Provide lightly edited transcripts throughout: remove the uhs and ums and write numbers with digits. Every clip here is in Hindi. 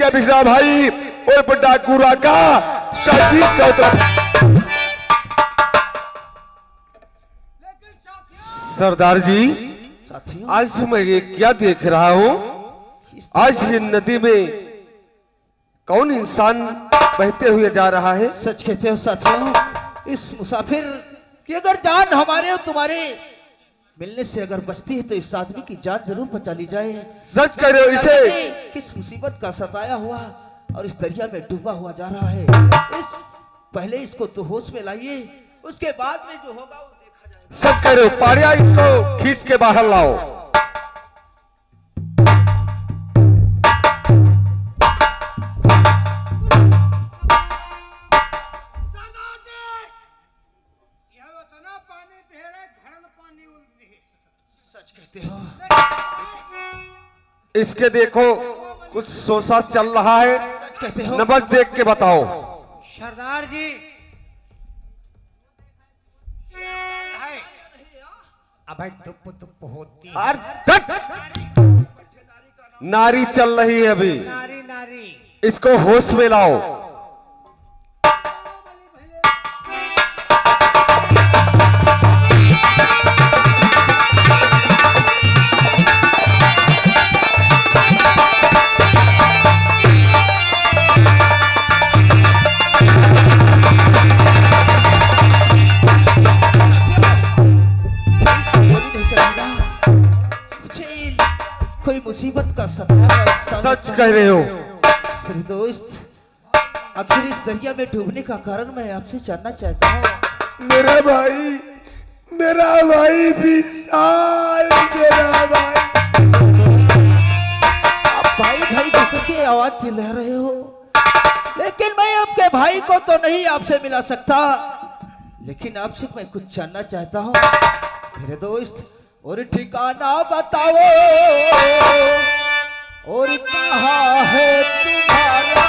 है बिजला भाई और बड़ा गुरा का शहीद का सरदार जी, आज मैं ये क्या देख रहा हूँ? आज ये नदी में कौन इंसान बहते हुए जा रहा है? सच कहते हो साथियों, इस मुसाफिर की अगर जान हमारे और तुम्हारे मिलने से अगर बचती है तो इस आदमी की जान जरूर बचा ली जाए। सच कह रहे हो। इसे किस मुसीबत का सताया हुआ और इस दरिया में डूबा हुआ जा रहा है। पहले इसको तो होश में लाइए, उसके बाद में जो होगा वो देखा जाएगा। सच कह रहे हो। पाड़िया, इसको खींच के बाहर लाओ। सच कहते हो। इसके देखो कुछ सोसा चल रहा है। सच कहते हो। नबज देख के बताओ। सरदार जी, अबे दुप दुप होती नारी चल रही है अभी। नारी नारी। इसको होश में लाओ। कोई मुसीबत का सताया। सच कह रहे हो। फिर दोस्त, आखिर इस दरिया में डूबने का कारण मैं आपसे जानना चाहता हूँ। मेरा भाई विशाल, मेरा भाई। आप भाई भाई कहकर के आवाज दिला रहे हो, लेकिन मैं आपके भाई को तो नहीं आपसे मिला सकता, लेकिन आपसे मैं कुछ जानना चाहता हूँ मेरे दोस्त। और ठिकाना बताओ और कहाँ है तुम्हारा?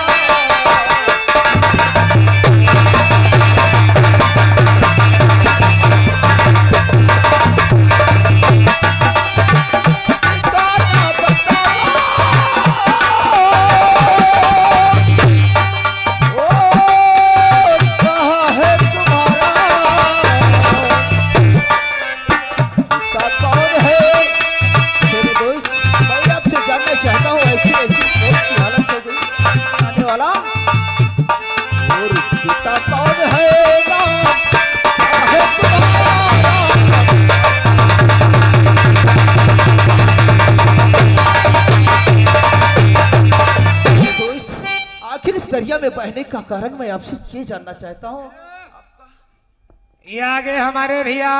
दरिया में बहने का कारण मैं आपसे ये जानना चाहता हूँ। ये आगे हमारे भैया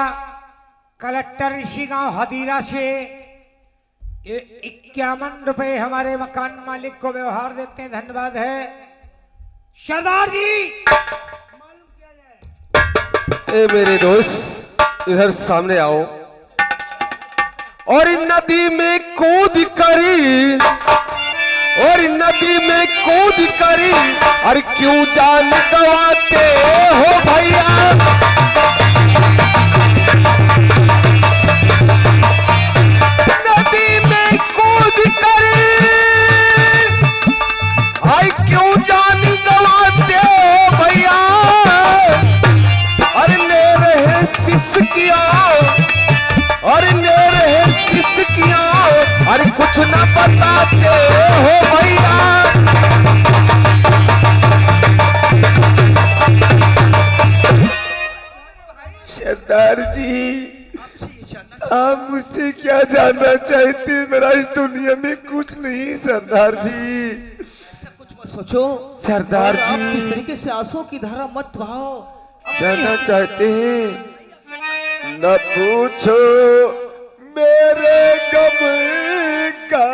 कलेक्टर ऋषि गांव हदीरा से 51 रुपए हमारे मकान मालिक को व्यवहार देते हैं। धन्यवाद है सरदार जी। ए मेरे दोस्त, इधर सामने आओ। और इन नदी में कूद करी, और नदी में कूद करी, अरे क्यों जान गवाते हो भैया? नदी में कूद करी, अरे क्यों जान गवाते हो भैया? अरे ले रहे सिसकिया, अरे ले रहे सिसकिया, अरे कुछ न बताते हो भैया। सरदार जी, आप मुझसे क्या जानना चाहते? मेरा इस दुनिया में कुछ नहीं सरदार जी। कुछ मत सोचो सरदार आप जी, किस तरीके से आंसू की धारा मत बहाओ। जानना चाहते हैं? न पूछो मेरे गम का।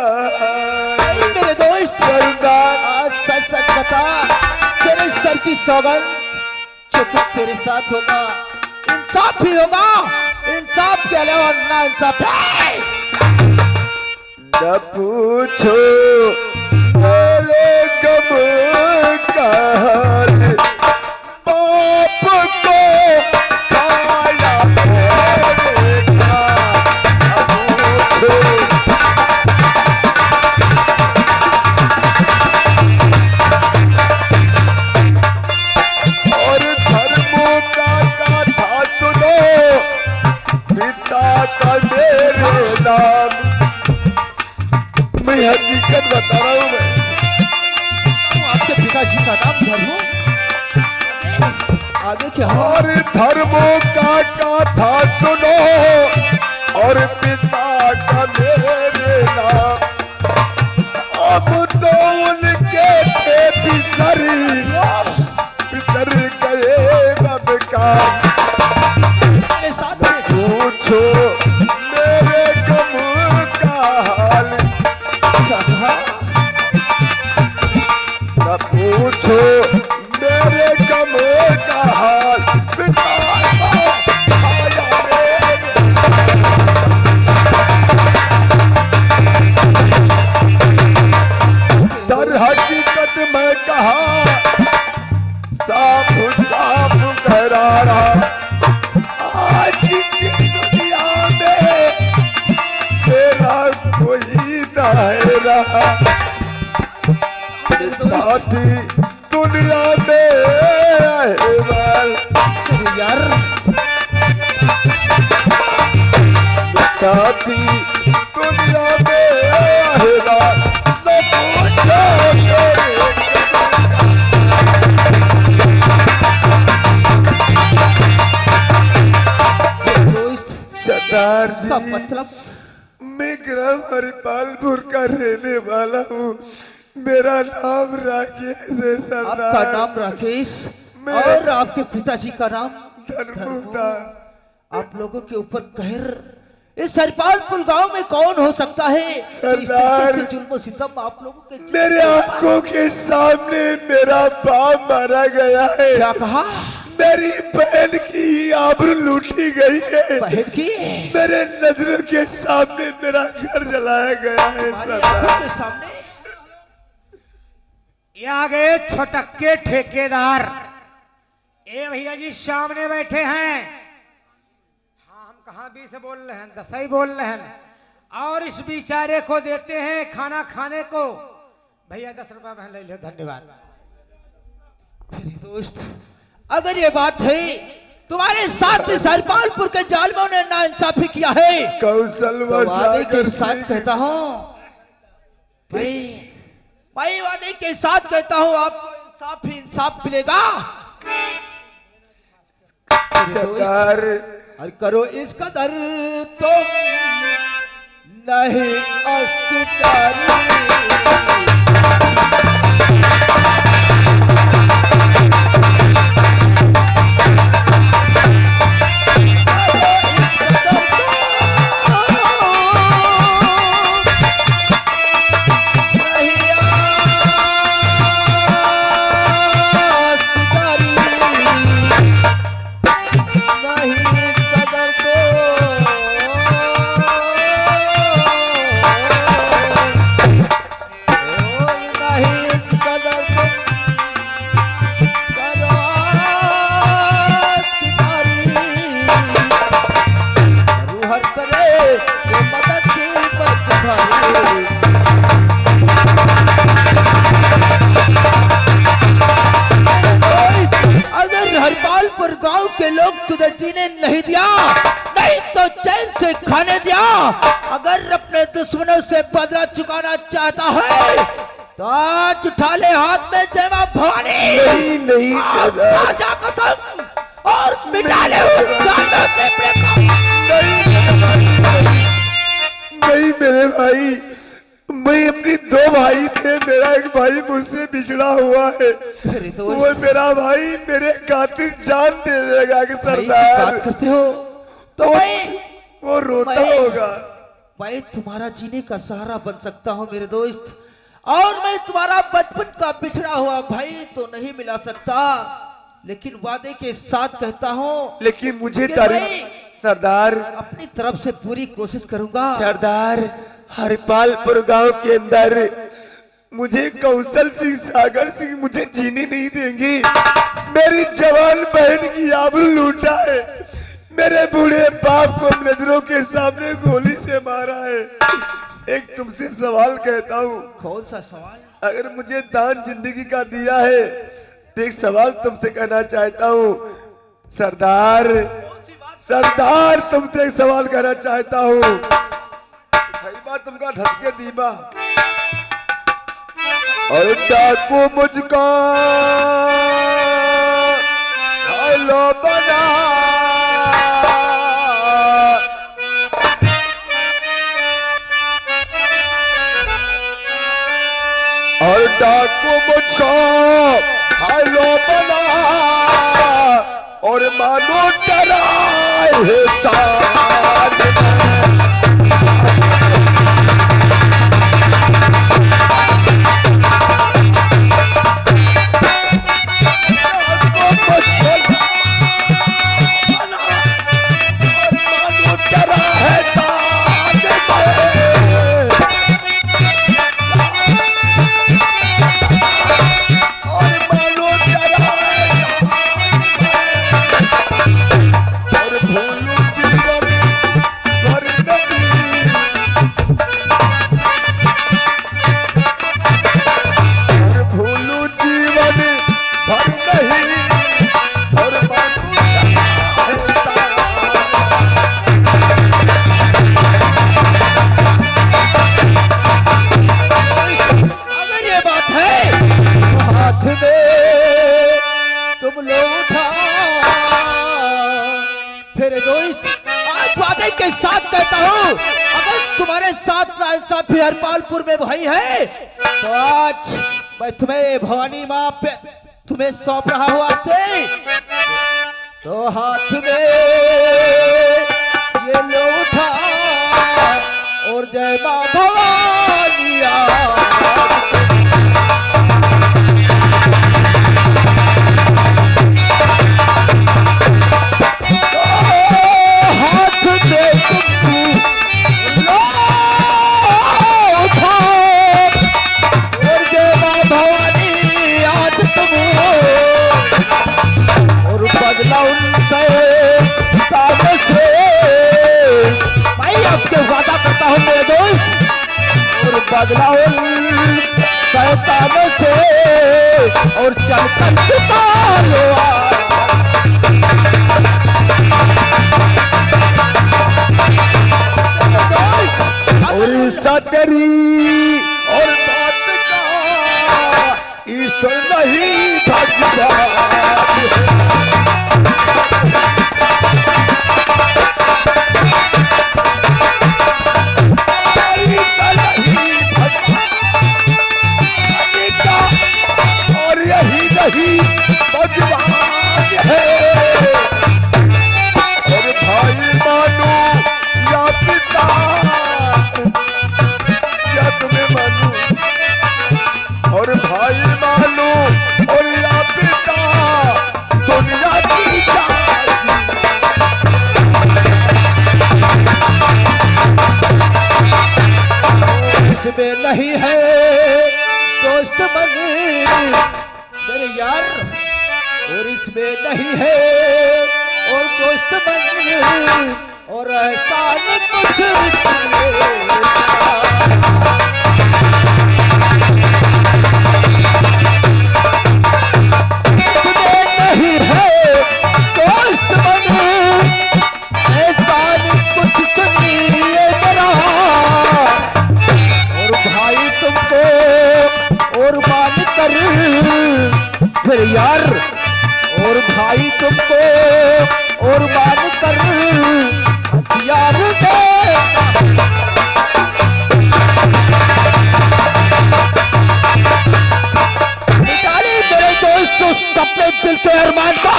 नहीं मेरे दोस्त, सरदार, आज सच सच बता, तेरे सर की सौगंध जो कुछ तेरे साथ होगा इंसाफ भी होगा, इंसाफ के अलावा ना इंसाफ है। न पूछो मेरे गम का, बाप को खाया पड़ेगा। न पूछो क्या? और धर्मों का था सुनो और पिता का मेरे नाम। अब तो उनके थे बिसरी बिसर गए अब का। मेरे साथ में पूछो मेरे गम का हाल, क्या कहा? न पूछो मेरे गम का हाल। पिता आया मेरे। दर हकीकत में कहा साफ साफ कह रहा, आज की दुनिया में तेरा कोई नहीं रहा। साथी दुनिया में अहवाल, यार साथी दुनिया में अहवाल। न पूछो मेरे दोस्त, सरदार इसका जी, मतलब मैं ग्राम हरिपालपुर का रहने वाला हूँ। मेरा नाम राकेश है आपका सरदार। नाम राकेश मैं- और आपके पिताजी का नाम धर्मू था। आप लोगों के ऊपर कहर इस हरिपालपुर गांव में कौन हो सकता है जो इस सरदार, तरीके से जुल्म सितम आप लोगों के मेरे आंखों के सामने मेरा बाप मारा गया है। क्या कहा? मेरी बहन की आबरू लूटी गई है। बहन की मेरे नजरों के सामने मेरा घर जलाया गया है हमारी सरदार। आंखों के सामने ये आ गए छोटक्के ठेकेदार। ए भैया जी सामने बैठे हैं। हाँ, हम कहाँ 20 बोल रहे हैं, 10 ही बोल रहे हैं। और इस बेचारे को देते हैं खाना खाने को। भैया 10 रुपया में ले लो, धन्यवाद। मेरे दोस्त, अगर ये बात है तुम्हारे साथ इस हरिपालपुर के जालिमों ने नाइंसाफी किया है कौशल व तो वादे के सागर साथ कहता हूँ भाई वादे के साथ कहता हूँ आपको इंसाफ ही इंसाफ मिलेगा। सरदार, और करो इस कदर तुम नहीं अस्तिकारी। हरिपालपुर गांव के लोग तुझे जीने नहीं दिया, नहीं तो चैन से खाने दिया। अगर अपने दुश्मनों से बदला चुकाना चाहता है तो आज उठा ले हाथ में जय मां भवानी। नहीं सरदार, राजा कसम और मिटा ले उन जानों से प्रेम। नहीं मेरे भाई, मैं अपनी 2 भाई थे। मेरा एक भाई मुझसे बिछड़ा हुआ है। वो मेरा भाई मेरे खातिर जान दे देगा कि सरदार। बात करते हो तो वो रोता होगा। मैं तुम्हारा जीने का सहारा बन सकता हूँ मेरे दोस्त, और मैं तुम्हारा बचपन का बिछड़ा हुआ भाई तो नहीं मिला सकता, लेकिन वादे के साथ कहता हूँ लेकिन मुझे मैं सरदार अपनी तरफ से पूरी कोशिश करूंगा। सरदार, हरिपालपुर गांव के अंदर मुझे कौशल सिंह, सागर सिंह मुझे जीने नहीं देंगे। मेरी जवान बहन की आबरू लूटा है। मेरे बूढ़े बाप को नजरों के सामने गोली से मारा है। एक तुमसे सवाल कहता हूँ। कौन सा सवाल? अगर मुझे दान जिंदगी का दिया है तो एक सवाल तुमसे कहना चाहता हूँ सरदार। सरदार, तुमसे एक सवाल कहना चाहता हूँ। तुमका ढसके दीबा और डाकू मुझको हाय लो बना। और डाकू मुझको हेलो बना और मानो डराए है साथ में। हरपालपुर में भाई है तो आज मैं तुम्हें भवानी माँ पे तुम्हें सौंप रहा हूँ। आज से तो हाथ में ये लो उठा और जय माँ भवानी हाथ में आपके वादा करता हूँ मेरे दोस्त और बदला शैतानों से और चलकर चुका लो। और तेरी और बात का ईश्वर नहीं ही भगवान है। और भाई मानो या पिता, क्या तुम्हें मानो? और भाई मानो और या पिता, दुनिया की इसमें नहीं है दोस्त मन मेरे यार, और इसमें नहीं है और दोस्त बन और एहसान कुछ नहीं है दोस्त बन एहसान कुछ सुनिए मेरा। और भाई तुमको और मान कर फिर यार, और भाई तुमको और मान कर हथियार दे। निकाली मेरे दोस्त अपने दिल के अरमान को।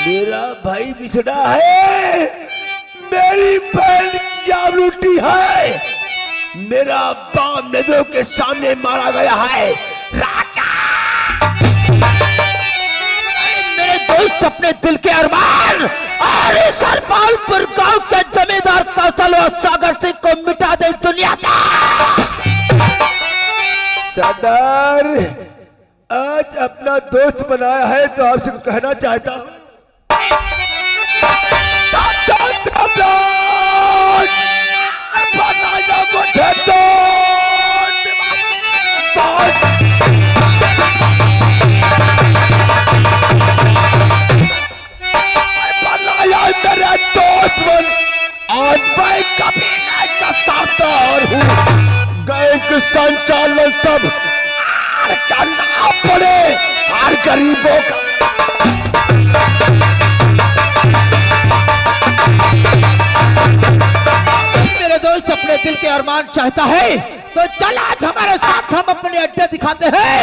मेरा भाई बिछड़ा है, मेरी बहन जालूटी है, मेरा बाप नदों के सामने मारा गया है। मेरे दोस्त अपने दिल के अरमान और इस हरपालपुर गांव के जमींदार कौशल और सागर सिंह को मिटा दे दुनिया से। सरदार, आज अपना दोस्त बनाया है तो आपसे कुछ कहना चाहता हूँ। मुझे बनाया मेरा दोस्त बन, आज मैं कभी नहीं का सरदार हूँ। बैंक संचालन सब आर करना पड़े और गरीबों का। मेरे दोस्त अपने दिल के अरमान चाहता है तो चल आज हमारे साथ, हम अपने अड्डे दिखाते हैं।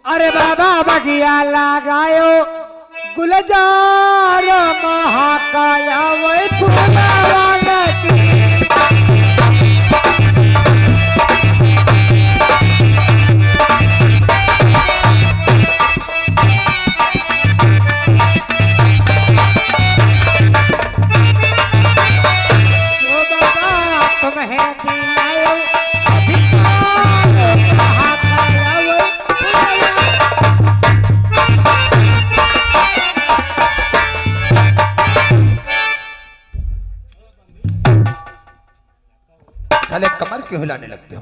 अरे बाबा बगिया लगायो गुलजार महाकाया वही फूलवान की। साले कमर क्यों हिलाने लगते हो?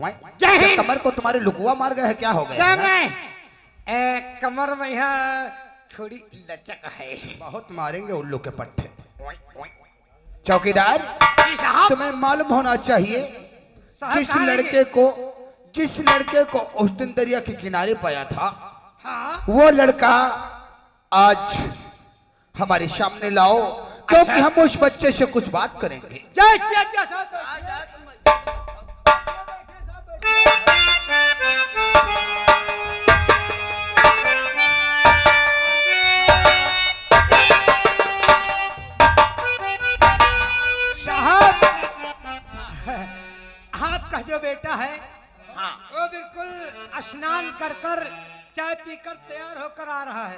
कमर को तुम्हारे लुकुआ मार गए है, क्या हो गया? कमर में यहाँ थोड़ी लचक है। बहुत मारेंगे उल्लू के पट्टे। चौकीदार, तुम्हें मालूम होना चाहिए जिस लड़के को उस दिन दरिया के किनारे पाया था, हाँ? वो लड़का आज हमारे सामने लाओ, क्योंकि हम उस बच्चे से कुछ बात करेंगे। आपका जो बेटा है, हाँ, वो बिल्कुल स्नान कर कर चाय पीकर तैयार होकर आ रहा है।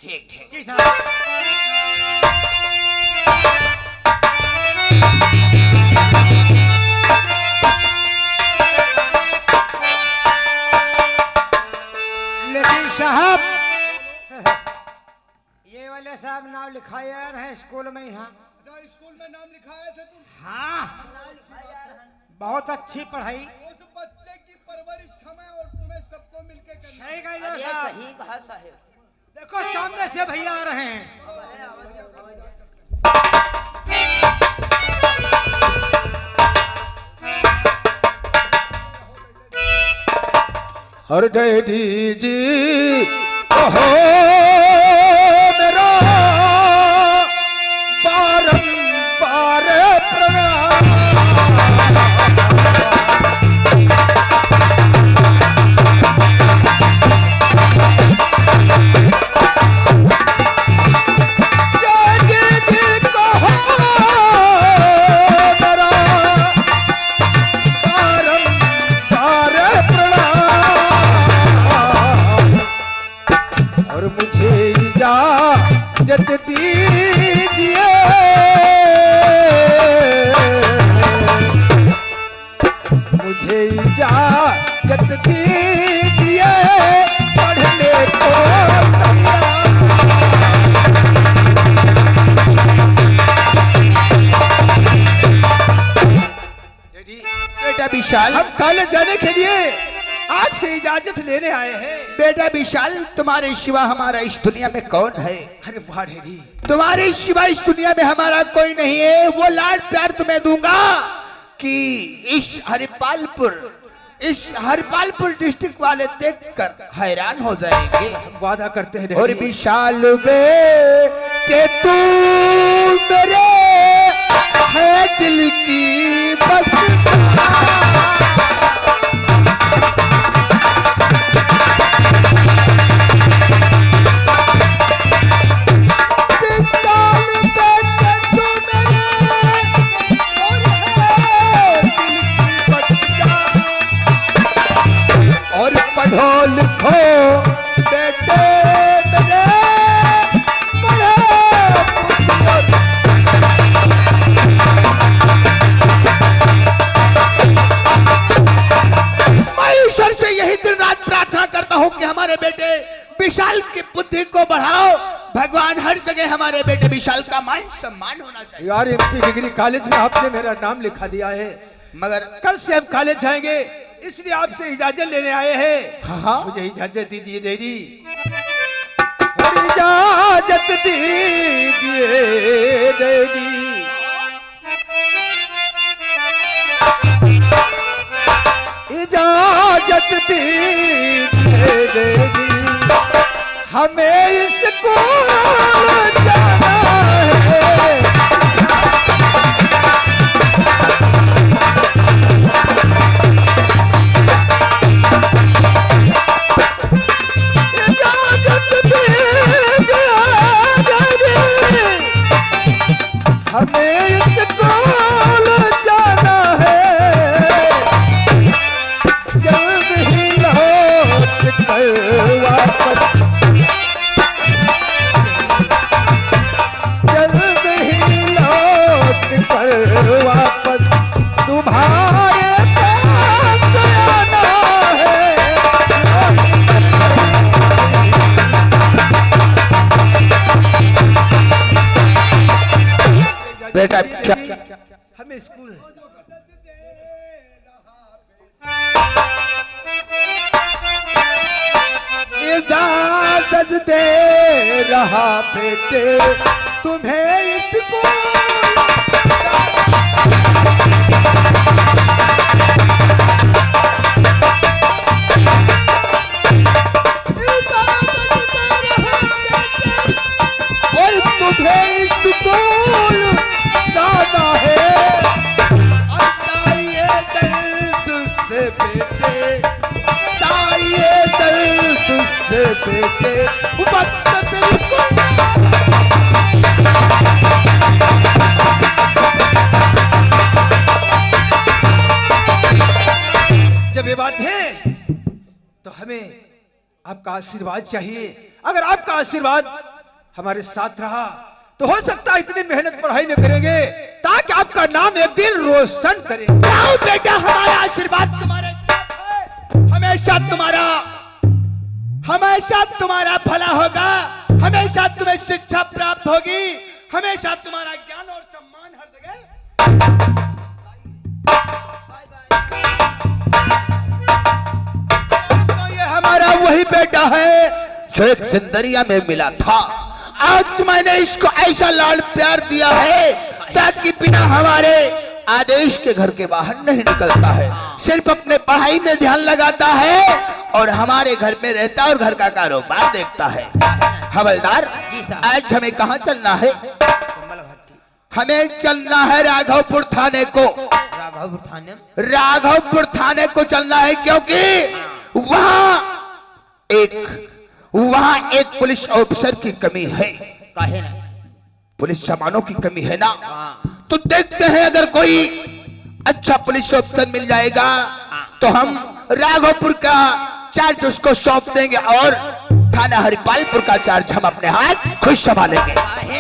ठीक ठीक जी साहब। लेकिन साहब ये वाले साहब नाम लिखाए हैं स्कूल में। यहाँ स्कूल में नाम लिखाए थे तुम? हाँ, बहुत अच्छी पढ़ाई। उस बच्चे की परवरिश हमें और तुम्हें सबको मिलके करनी। सही कहा साहब। देखो सामने से भैया आ रहे हैं। और डैडी जी ओहो मेरा बारंबार प्रणाम। इजाजत दीजिए मुझे इजाजत दीजिए पढ़ने को। बेटा विशाल, हम कॉलेज जाने के लिए आपसे इजाजत लेने आए हैं। बेटा विशाल, तुम्हारे सिवा हमारा इस दुनिया में कौन है? अरे वाह डैडी, तुम्हारे सिवा इस दुनिया में हमारा कोई नहीं है। वो लाड प्यार तुम्हें दूंगा कि इस हरिपालपुर डिस्ट्रिक्ट वाले देखकर हैरान हो जाएंगे। वादा करते हैं और विशाल के तू मेरे है दिल की बस। पढ़ो लिखो बेटे मेरे, मैं ईश्वर से यही दिन रात प्रार्थना करता हूँ कि हमारे बेटे विशाल की बुद्धि को बढ़ाओ। भगवान हर जगह हमारे बेटे विशाल का मान सम्मान होना चाहिए। यार एमपी डिग्री कॉलेज में आपने मेरा नाम लिखा दिया है, मगर कल से हम कॉलेज जाएंगे इसलिए आपसे इजाजत लेने आए हैं। हाँ हाँ मुझे इजाजत दीजिए डैडी, और इजाजत दीजिए डैडी, इजाजत दीजिए डैडी, हमें इसको जाना है। इजाजत दीजिए डैडी, हमें इसको जाना है। जल्द ही लौट कर वापस, जल्द ही लौट कर वापस तुम्हारे पास आना है। बेटा हमें स्कूल इजाजत दे रहा बेटे तुम्हें स्कूल। और तुम्हें स्कूल जाना है। चाहिए दर्द से बेटे, चाहिए दर्द से बेटे, वक्त बिल्कुल जब ये बात है तो हमें आपका आशीर्वाद चाहिए। अगर आपका आशीर्वाद हमारे साथ रहा तो हो सकता है इतनी मेहनत पढ़ाई में करेंगे ताकि आपका नाम एक दिन रोशन करें। आओ बेटा, हमारा आशीर्वाद तुम्हारे साथ है। हमेशा तुम्हारा भला होगा, हमेशा तुम्हें शिक्षा प्राप्त होगी, हमेशा तुम्हारा ज्ञान और सम्मान हर जगह। तो ये हमारा वही बेटा है जो एक दिन दरिया में मिला था। आज मैंने इसको ऐसा लाड़ प्यार दिया है ताकि बिना हमारे आदेश के घर के बाहर नहीं निकलता है, सिर्फ अपने पढ़ाई में ध्यान लगाता है और हमारे घर में रहता है और घर का कारोबार देखता है। हवलदार जी साहब। आज हमें कहाँ चलना है? कमल घाट की हमें चलना है राघवपुर थाने को। राघवपुर थाने। राघवपुर थाने को चलना है क्योंकि वहाँ एक पुलिस ऑफिसर की कमी है। काहे ना? पुलिस सामानों की कमी है ना, हाँ। तो देखते हैं अगर कोई अच्छा पुलिस ऑफिसर मिल जाएगा तो हम राघवपुर का चार्ज उसको सौंप देंगे और थाना हरिपालपुर का चार्ज हम अपने हाथ खुद संभालेंगे। काहे?